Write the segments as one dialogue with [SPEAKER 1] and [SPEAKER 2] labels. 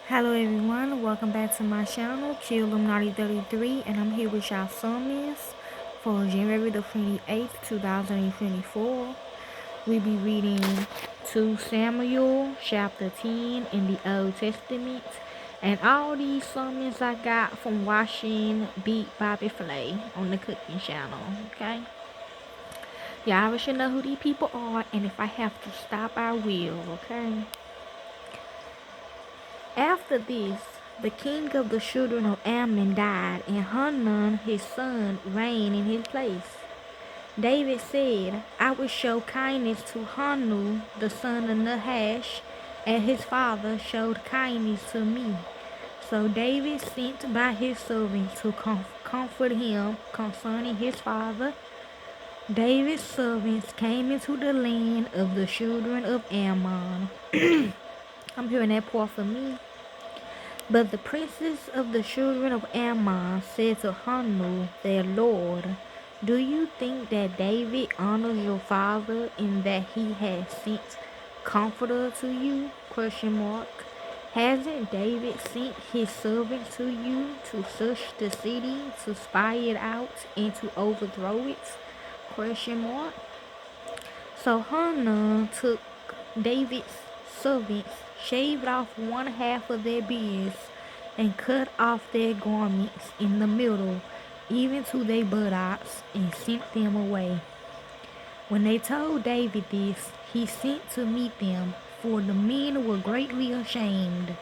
[SPEAKER 1] Hello everyone, welcome back to my channel, Q Illuminati 33, and I'm here with y'all sermons for January the 28th, 2024. We'll be reading 2 Samuel chapter 10 in the Old Testament, and all these sermons I got from watching Beat Bobby Flay on the cooking channel, okay? Y'all should know who these people are, and if I have to stop, I will, okay? After this, the king of the children of Ammon died, and Hanun his son reigned in his place. David said, I will show kindness to Hanun the son of Nahash, and his father showed kindness to me. So David sent by his servants to comfort him concerning his father. David's servants came into the land of the children of Ammon. I'm hearing that part for me. But the princes of the children of Ammon said to Hanun their lord, Do you think that David honors your father in that he has sent comforter to you? Hasn't David sent his servant to you to search the city, to spy it out, and to overthrow it? So Hanun took David's servants, shaved off one half of their beards, and cut off their garments in the middle, even to their buttocks, and sent them away. When they told David this, he sent to meet them, for the men were greatly ashamed.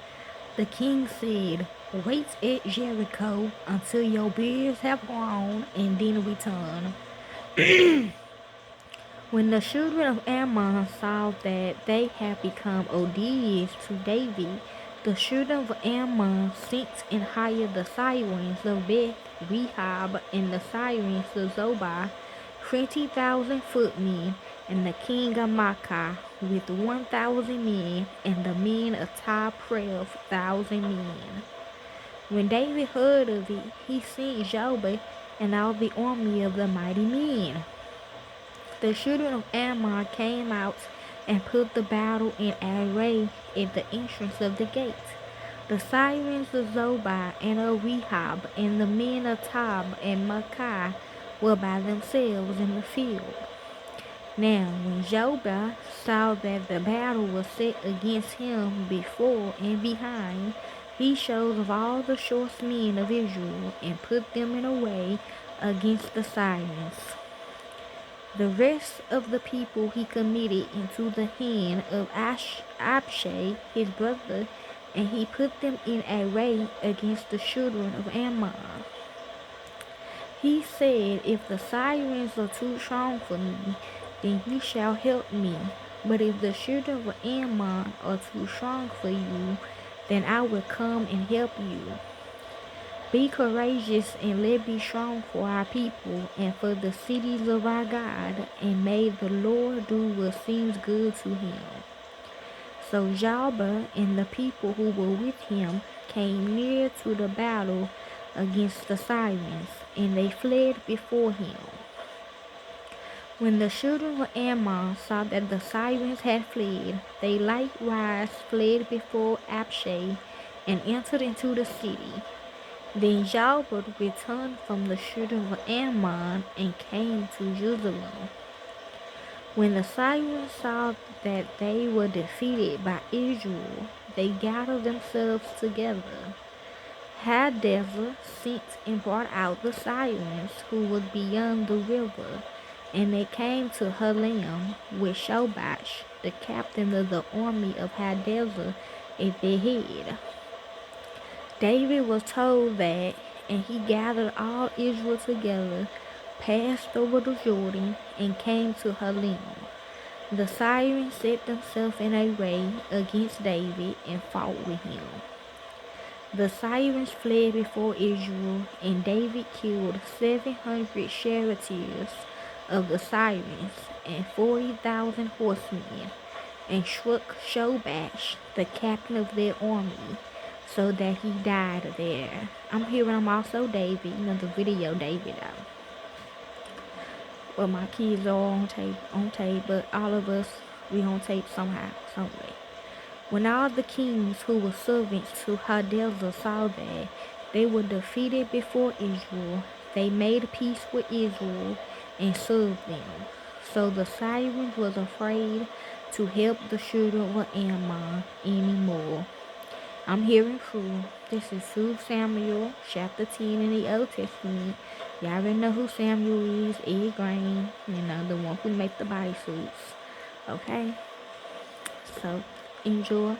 [SPEAKER 1] The king said, Wait at Jericho until your beards have grown, and then return. When the children of Ammon saw that they had become odious to David, the children of Ammon sent and hired the sirens of Beth Rehob and the sirens of Zobah, 20,000 footmen, and the king of Makkah with 1,000 men, and the men of Tyre 12,000 men. When David heard of it, he sent Joab and all the army of the mighty men. The children of Ammon came out and put the battle in array at the entrance of the gate. The sirens of Zobah and of Rehob and the men of Tob and Makkah were by themselves in the field. Now when Jobah saw that the battle was set against him before and behind, he chose of all the choice men of Israel and put them in array against the sirens. The rest of the people he committed into the hand of Abshai his brother, and he put them in array against the children of Ammon. He said, If the sirens are too strong for me, then you shall help me. But if the children of Ammon are too strong for you, then I will come and help you. Be courageous and let be strong for our people and for the cities of our God, and may the Lord do what seems good to him. So Jabba and the people who were with him came near to the battle against the sirens, and they fled before him. When the children of Ammon saw that the sirens had fled, they likewise fled before Abshai and entered into the city. Then Jalbert returned from the children of Ammon and came to Jerusalem. When the Syrians saw that they were defeated by Israel, they gathered themselves together. Hadaezer sent and brought out the Syrians who was beyond the river, and they came to Halim with Shobach, the captain of the army of Hadaezer, at their head. David was told that, and he gathered all Israel together, passed over the Jordan, and came to Halim. The Syrians set themselves in array against David and fought with him. The Syrians fled before Israel, and David killed 700 charioteers of the Syrians and 40,000 horsemen, and struck Shobach, the captain of their army, so that he died there. I'm also David, the video David out. Well, my kids are on tape, but all of us, we on tape somehow, some way. When all the kings who were servants to Hadassah saw that they were defeated before Israel, they made peace with Israel and served them. So the Syrians was afraid to help the children of Ammon anymore. I'm hearing true. This is 2 Samuel chapter 10 in the Old Testament. Y'all already know who Samuel is, Ed Grain, the one who make the bodysuits. Okay? So, enjoy.